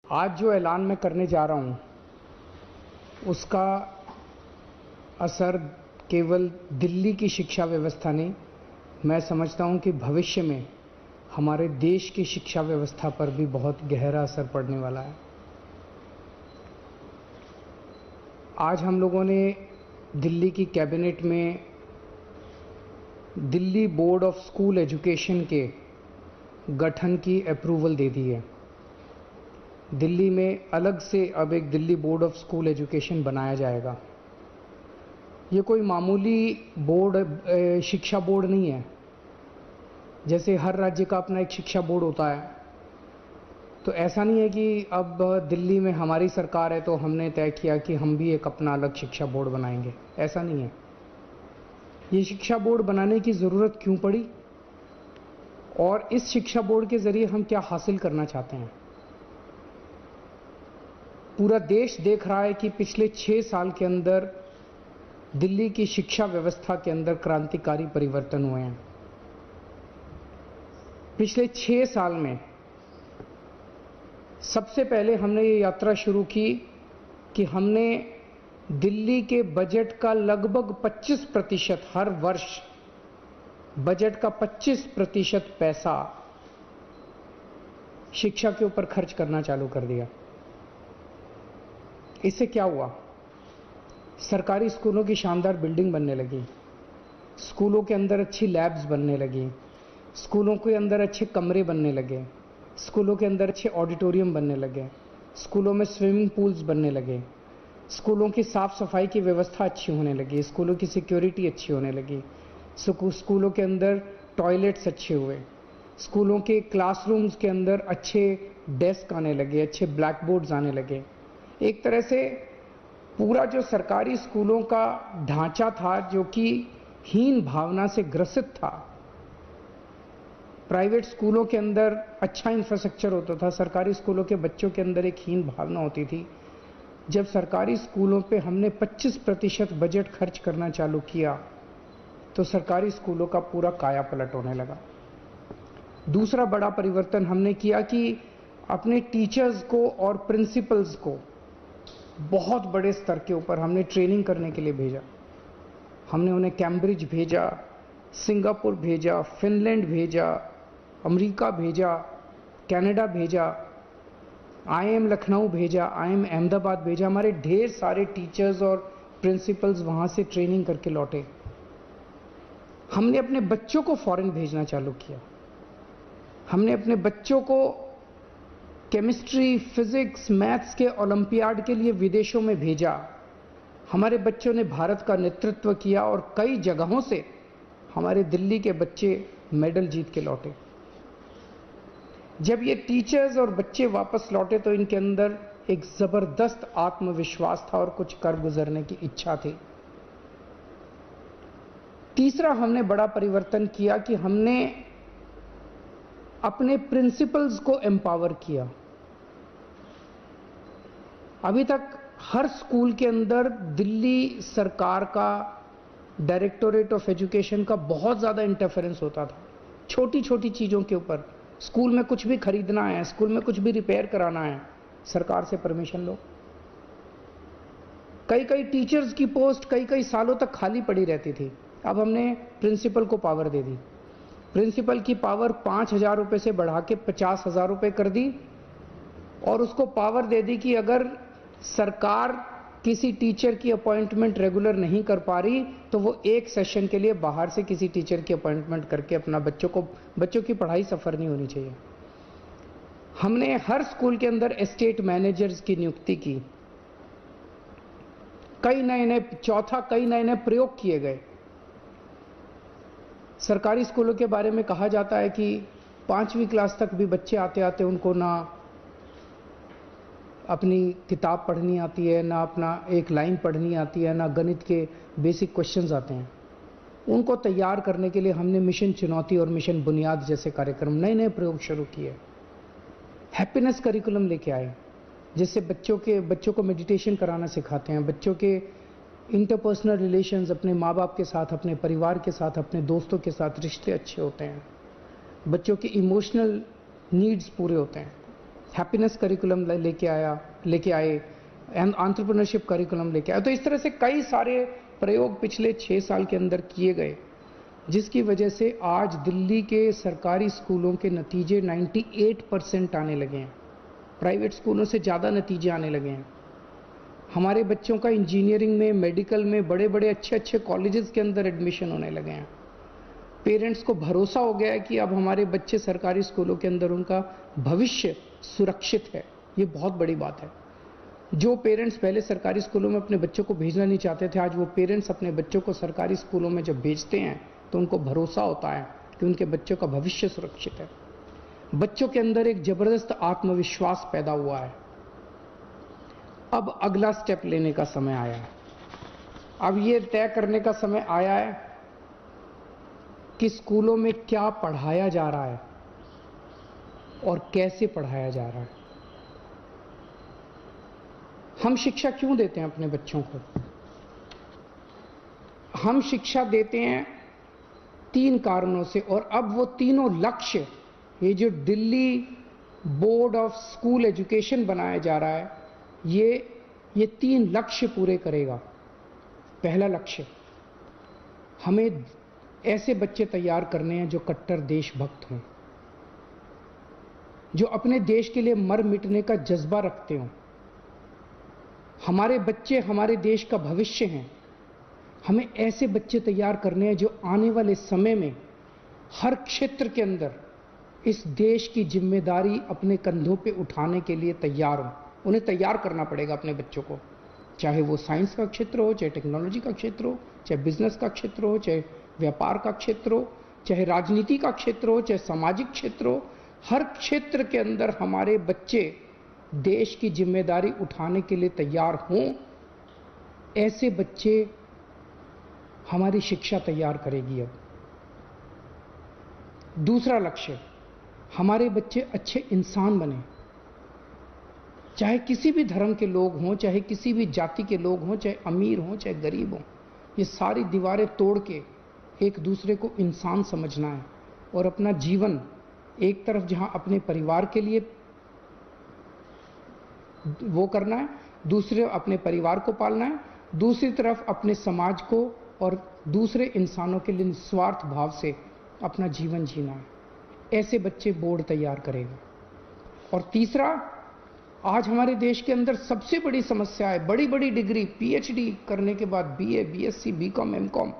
आज जो ऐलान मैं करने जा रहा हूँ उसका असर केवल दिल्ली की शिक्षा व्यवस्था नहीं, मैं समझता हूँ कि भविष्य में हमारे देश की शिक्षा व्यवस्था पर भी बहुत गहरा असर पड़ने वाला है। आज हम लोगों ने दिल्ली की कैबिनेट में Delhi board of school education के गठन की अप्रूवल दे दी है। दिल्ली में अलग से अब एक Delhi board of school education बनाया जाएगा। ये कोई मामूली बोर्ड शिक्षा बोर्ड नहीं है। जैसे हर राज्य का अपना एक शिक्षा बोर्ड होता है, तो ऐसा नहीं है कि अब दिल्ली में हमारी सरकार है तो हमने तय किया कि हम भी एक अपना अलग शिक्षा बोर्ड बनाएंगे। ऐसा नहीं है। ये शिक्षा बोर्ड बनाने की ज़रूरत क्यों पड़ी और इस शिक्षा बोर्ड के ज़रिए हम क्या हासिल करना चाहते हैं। पूरा देश देख रहा है कि पिछले 6 साल के अंदर दिल्ली की शिक्षा व्यवस्था के अंदर क्रांतिकारी परिवर्तन हुए हैं। पिछले 6 साल में सबसे पहले हमने ये यात्रा शुरू की कि हमने दिल्ली के बजट का लगभग 25% हर वर्ष बजट का 25% पैसा शिक्षा के ऊपर खर्च करना चालू कर दिया। इससे क्या हुआ? सरकारी स्कूलों की शानदार बिल्डिंग बनने लगी, स्कूलों के अंदर अच्छी लैब्स बनने लगी, स्कूलों के अंदर अच्छे कमरे बनने लगे, स्कूलों के अंदर अच्छे ऑडिटोरियम बनने लगे, स्कूलों में स्विमिंग पूल्स बनने लगे, स्कूलों की साफ सफाई की व्यवस्था अच्छी होने लगी, स्कूलों की सिक्योरिटी अच्छी होने लगी, स्कूलों के अंदर टॉयलेट्स अच्छे हुए, स्कूलों के क्लासरूम्स के अंदर अच्छे डेस्क आने लगे, अच्छे ब्लैक बोर्ड्स आने लगे। एक तरह से पूरा जो सरकारी स्कूलों का ढांचा था जो कि हीन भावना से ग्रसित था, प्राइवेट स्कूलों के अंदर अच्छा इंफ्रास्ट्रक्चर होता था, सरकारी स्कूलों के बच्चों के अंदर एक हीन भावना होती थी। जब सरकारी स्कूलों पे हमने 25% बजट खर्च करना चालू किया तो सरकारी स्कूलों का पूरा काया पलट होने लगा। दूसरा बड़ा परिवर्तन हमने किया कि अपने टीचर्स को और प्रिंसिपल्स को बहुत बड़े स्तर के ऊपर हमने ट्रेनिंग करने के लिए भेजा। हमने उन्हें कैम्ब्रिज भेजा, सिंगापुर भेजा, फिनलैंड भेजा, अमेरिका भेजा, कनाडा भेजा, आईएम लखनऊ भेजा, आईएम अहमदाबाद भेजा। हमारे ढेर सारे टीचर्स और प्रिंसिपल्स वहाँ से ट्रेनिंग करके लौटे। हमने अपने बच्चों को फॉरेन भेजना चालू किया। हमने अपने बच्चों को केमिस्ट्री, फिजिक्स, मैथ्स के ओलंपियाड के लिए विदेशों में भेजा। हमारे बच्चों ने भारत का नेतृत्व किया और कई जगहों से हमारे दिल्ली के बच्चे मेडल जीत के लौटे। जब ये टीचर्स और बच्चे वापस लौटे तो इनके अंदर एक जबरदस्त आत्मविश्वास था और कुछ कर गुजरने की इच्छा थी। तीसरा हमने बड़ा परिवर्तन किया कि हमने अपने प्रिंसिपल्स को एम्पावर किया। अभी तक हर स्कूल के अंदर दिल्ली सरकार का डायरेक्टोरेट ऑफ एजुकेशन का बहुत ज़्यादा इंटरफेरेंस होता था। छोटी छोटी चीज़ों के ऊपर, स्कूल में कुछ भी खरीदना है, स्कूल में कुछ भी रिपेयर कराना है, सरकार से परमिशन लो। कई कई टीचर्स की पोस्ट कई सालों तक खाली पड़ी रहती थी। अब हमने प्रिंसिपल को पावर दे दी। प्रिंसिपल की पावर 5,000 रुपये से बढ़ा के 50,000 रुपये कर दी और उसको पावर दे दी कि अगर सरकार किसी टीचर की अपॉइंटमेंट रेगुलर नहीं कर पा रही तो वो एक सेशन के लिए बाहर से किसी टीचर की अपॉइंटमेंट करके अपना बच्चों की पढ़ाई सफ़र नहीं होनी चाहिए। हमने हर स्कूल के अंदर एस्टेट मैनेजर्स की नियुक्ति की। कई नए प्रयोग किए गए। सरकारी स्कूलों के बारे में कहा जाता है कि 5वीं क्लास तक भी बच्चे आते आते उनको ना अपनी किताब पढ़नी आती है, ना अपना एक लाइन पढ़नी आती है, ना गणित के बेसिक क्वेश्चंस आते हैं। उनको तैयार करने के लिए हमने मिशन चुनौती और मिशन बुनियाद जैसे कार्यक्रम, नए प्रयोग शुरू किए। हैप्पीनेस करिकुलम लेके आए जिससे बच्चों को मेडिटेशन कराना सिखाते हैं। बच्चों के इंटरपर्सनल रिलेशंस अपने माँ बाप के साथ, अपने परिवार के साथ, अपने दोस्तों के साथ रिश्ते अच्छे होते हैं। बच्चों के इमोशनल नीड्स पूरे होते हैं। हैप्पीनेस करिकुलम लेके आए, एंटरप्रेन्योरशिप करिकुलम लेके आए। तो इस तरह से कई सारे प्रयोग पिछले 6 साल के अंदर किए गए, जिसकी वजह से आज दिल्ली के सरकारी स्कूलों के नतीजे 98% आने लगे हैं। प्राइवेट स्कूलों से ज़्यादा नतीजे आने लगे हैं। हमारे बच्चों का इंजीनियरिंग में, मेडिकल में, बड़े बड़े अच्छे अच्छे कॉलेजेस के अंदर एडमिशन होने लगे हैं। पेरेंट्स को भरोसा हो गया है कि अब हमारे बच्चे सरकारी स्कूलों के अंदर, उनका भविष्य सुरक्षित है। ये बहुत बड़ी बात है। जो पेरेंट्स पहले सरकारी स्कूलों में अपने बच्चों को भेजना नहीं चाहते थे, आज वो पेरेंट्स अपने बच्चों को सरकारी स्कूलों में जब भेजते हैं तो उनको भरोसा होता है कि उनके बच्चों का भविष्य सुरक्षित है। बच्चों के अंदर एक जबरदस्त आत्मविश्वास पैदा हुआ है। अब अगला स्टेप लेने का समय आया है। अब ये तय करने का समय आया है कि स्कूलों में क्या पढ़ाया जा रहा है और कैसे पढ़ाया जा रहा है। हम शिक्षा क्यों देते हैं अपने बच्चों को? हम शिक्षा देते हैं 3 कारणों से, और अब वो तीनों लक्ष्य, ये जो Delhi board of school education बनाया जा रहा है, ये 3 लक्ष्य पूरे करेगा। पहला लक्ष्य, हमें ऐसे बच्चे तैयार करने हैं जो कट्टर देशभक्त हों, जो अपने देश के लिए मर मिटने का जज्बा रखते हों। हमारे बच्चे हमारे देश का भविष्य हैं। हमें ऐसे बच्चे तैयार करने हैं जो आने वाले समय में हर क्षेत्र के अंदर इस देश की जिम्मेदारी अपने कंधों पे उठाने के लिए तैयार हों। उन्हें तैयार करना पड़ेगा अपने बच्चों को, चाहे वो साइंस का क्षेत्र हो, चाहे टेक्नोलॉजी का क्षेत्र हो, चाहे बिजनेस का क्षेत्र हो, चाहे व्यापार का क्षेत्र हो, चाहे राजनीति का क्षेत्र हो, चाहे सामाजिक क्षेत्र हो। हर क्षेत्र के अंदर हमारे बच्चे देश की जिम्मेदारी उठाने के लिए तैयार हों। ऐसे बच्चे हमारी शिक्षा तैयार करेगी। अब दूसरा लक्ष्य, हमारे बच्चे अच्छे इंसान बने, चाहे किसी भी धर्म के लोग हों, चाहे किसी भी जाति के लोग हों, चाहे अमीर हों, चाहे गरीब हों। ये सारी दीवारें तोड़ के एक दूसरे को इंसान समझना है और अपना जीवन एक तरफ जहां अपने परिवार के लिए वो करना है, दूसरे अपने परिवार को पालना है, दूसरी तरफ अपने समाज को और दूसरे इंसानों के लिए निस्वार्थ भाव से अपना जीवन जीना है। ऐसे बच्चे बोर्ड तैयार करेगा। और तीसरा, आज हमारे देश के अंदर सबसे बड़ी समस्या है, बड़ी बड़ी डिग्री, पीएचडी करने के बाद, बीए, बीएससी, बीकॉम, एमकॉम,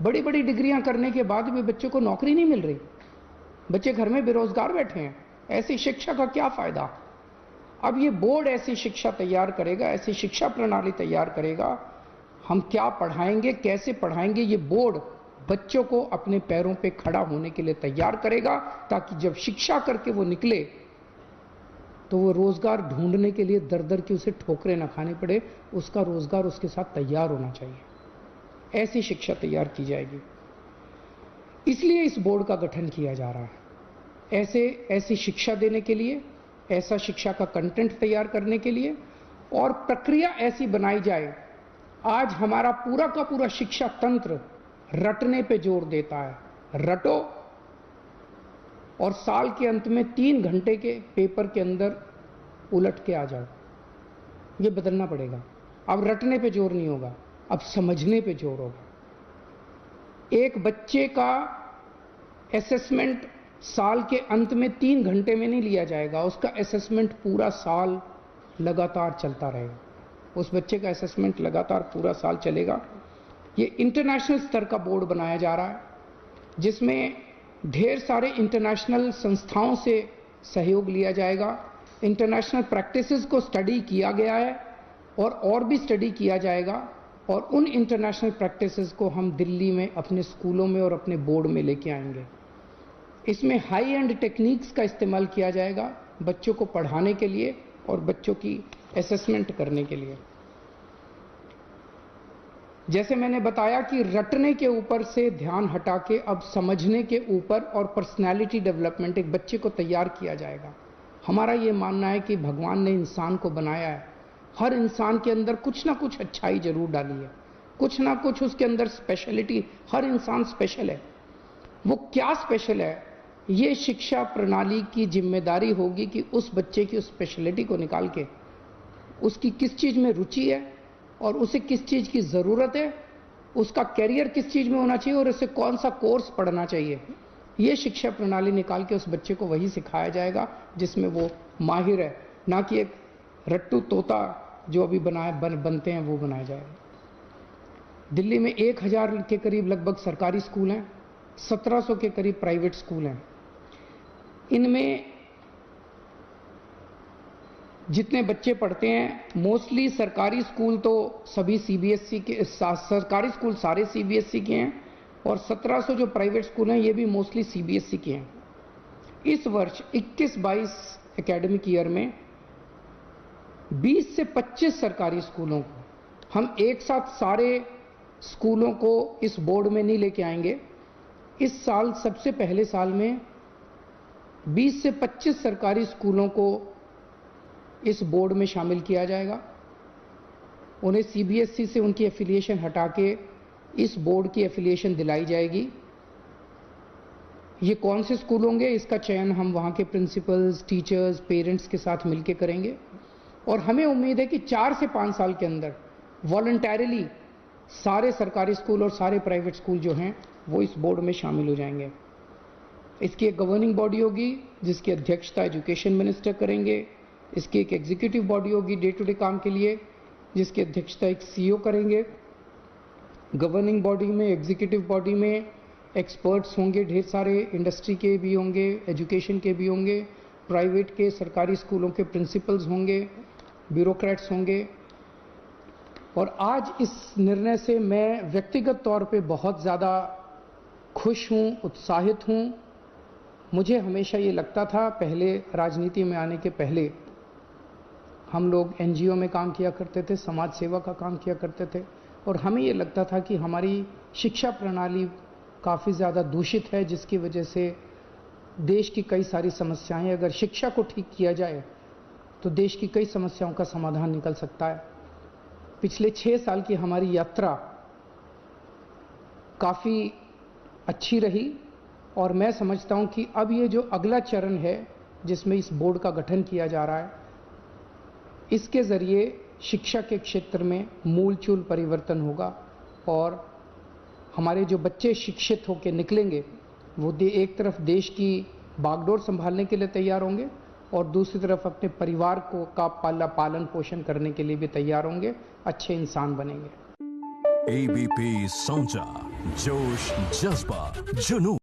बड़ी बड़ी डिग्रियां करने के बाद भी बच्चों को नौकरी नहीं मिल रही। बच्चे घर में बेरोजगार बैठे हैं। ऐसी शिक्षा का क्या फायदा? अब ये बोर्ड ऐसी शिक्षा तैयार करेगा, ऐसी शिक्षा प्रणाली तैयार करेगा। हम क्या पढ़ाएंगे, कैसे पढ़ाएंगे, ये बोर्ड बच्चों को अपने पैरों पे खड़ा होने के लिए तैयार करेगा, ताकि जब शिक्षा करके वो निकले तो वो रोजगार ढूंढने के लिए दर दर की उसे ठोकरें ना खानी पड़े। उसका रोजगार उसके साथ तैयार होना चाहिए। ऐसी शिक्षा तैयार की जाएगी। इसलिए इस बोर्ड का गठन किया जा रहा है, ऐसी शिक्षा देने के लिए, ऐसा शिक्षा का कंटेंट तैयार करने के लिए, और प्रक्रिया ऐसी बनाई जाए। आज हमारा पूरा का पूरा शिक्षा तंत्र रटने पे जोर देता है। रटो और साल के अंत में 3 घंटे के पेपर के अंदर उलट के आ जाओ। ये बदलना पड़ेगा। अब रटने पे जोर नहीं होगा, अब समझने पे जोर होगा। एक बच्चे का असेसमेंट साल के अंत में 3 घंटे में नहीं लिया जाएगा। उसका असेसमेंट पूरा साल लगातार चलता रहेगा। उस बच्चे का असेसमेंट लगातार पूरा साल चलेगा। ये इंटरनेशनल स्तर का बोर्ड बनाया जा रहा है, जिसमें ढेर सारे इंटरनेशनल संस्थाओं से सहयोग लिया जाएगा। इंटरनेशनल प्रैक्टिसेस को स्टडी किया गया है और भी स्टडी किया जाएगा, और उन इंटरनेशनल प्रैक्टिसेस को हम दिल्ली में अपने स्कूलों में और अपने बोर्ड में लेके आएंगे। इसमें हाई एंड टेक्निक्स का इस्तेमाल किया जाएगा बच्चों को पढ़ाने के लिए और बच्चों की असेसमेंट करने के लिए। जैसे मैंने बताया कि रटने के ऊपर से ध्यान हटा के अब समझने के ऊपर और पर्सनैलिटी डेवलपमेंट, एक बच्चे को तैयार किया जाएगा। हमारा ये मानना है कि भगवान ने इंसान को बनाया है, हर इंसान के अंदर कुछ ना कुछ अच्छाई जरूर डाली है, कुछ ना कुछ उसके अंदर स्पेशलिटी। हर इंसान स्पेशल है। वो क्या स्पेशल है ये शिक्षा प्रणाली की जिम्मेदारी होगी कि उस बच्चे की उस स्पेशलिटी को निकाल के उसकी किस चीज़ में रुचि है और उसे किस चीज़ की ज़रूरत है, उसका कैरियर किस चीज़ में होना चाहिए और उसे कौन सा कोर्स पढ़ना चाहिए। ये शिक्षा प्रणाली निकाल के उस बच्चे को वही सिखाया जाएगा जिसमें वो माहिर है, ना कि एक रट्टू तोता जो अभी बनते हैं वो बनाया जाएगा। दिल्ली में 1000 के करीब लगभग सरकारी स्कूल हैं, 1700 के करीब प्राइवेट स्कूल हैं। इनमें जितने बच्चे पढ़ते हैं मोस्टली सरकारी स्कूल तो सभी सीबीएसई के, सरकारी स्कूल सारे सीबीएसई के हैं और 1700 जो प्राइवेट स्कूल हैं ये भी मोस्टली सीबीएसई के हैं। इस वर्ष 21-22 एकेडमिक ईयर में 20 से 25 सरकारी स्कूलों को हम एक साथ सारे स्कूलों को इस बोर्ड में नहीं लेके आएंगे। इस साल सबसे पहले साल में 20 से 25 सरकारी स्कूलों को इस बोर्ड में शामिल किया जाएगा। उन्हें सीबीएसई से उनकी एफिलिएशन हटा के इस बोर्ड की एफिलिएशन दिलाई जाएगी। ये कौन से स्कूल होंगे इसका चयन हम वहाँ के प्रिंसिपल्स, टीचर्स, पेरेंट्स के साथ मिलकर करेंगे और हमें उम्मीद है कि 4 से 5 साल के अंदर वॉलंटरीली सारे सरकारी स्कूल और सारे प्राइवेट स्कूल जो हैं वो इस बोर्ड में शामिल हो जाएंगे। इसकी एक गवर्निंग बॉडी होगी जिसकी अध्यक्षता एजुकेशन मिनिस्टर करेंगे। इसकी एक एग्जीक्यूटिव बॉडी होगी डे टू डे काम के लिए जिसकी अध्यक्षता एक सीईओ करेंगे। गवर्निंग बॉडी में, एग्जीक्यूटिव बॉडी में एक्सपर्ट्स होंगे, ढेर सारे इंडस्ट्री के भी होंगे, एजुकेशन के भी होंगे, प्राइवेट के, सरकारी स्कूलों के प्रिंसिपल्स होंगे, ब्यूरोक्रेट्स होंगे। और आज इस निर्णय से मैं व्यक्तिगत तौर पे बहुत ज़्यादा खुश हूँ, उत्साहित हूँ। मुझे हमेशा ये लगता था, पहले राजनीति में आने के पहले हम लोग एनजीओ में काम किया करते थे, समाज सेवा का काम किया करते थे और हमें ये लगता था कि हमारी शिक्षा प्रणाली काफ़ी ज़्यादा दूषित है जिसकी वजह से देश की कई सारी समस्याएं, अगर शिक्षा को ठीक किया जाए तो देश की कई समस्याओं का समाधान निकल सकता है। पिछले 6 साल की हमारी यात्रा काफ़ी अच्छी रही और मैं समझता हूं कि अब ये जो अगला चरण है जिसमें इस बोर्ड का गठन किया जा रहा है, इसके ज़रिए शिक्षा के क्षेत्र में मूलचूल परिवर्तन होगा और हमारे जो बच्चे शिक्षित होकर निकलेंगे वो एक तरफ देश की बागडोर संभालने के लिए तैयार होंगे और दूसरी तरफ अपने परिवार को का पालन पोषण करने के लिए भी तैयार होंगे, अच्छे इंसान बनेंगे। एबीपी सोचा, जोश, जज्बा, जुनून।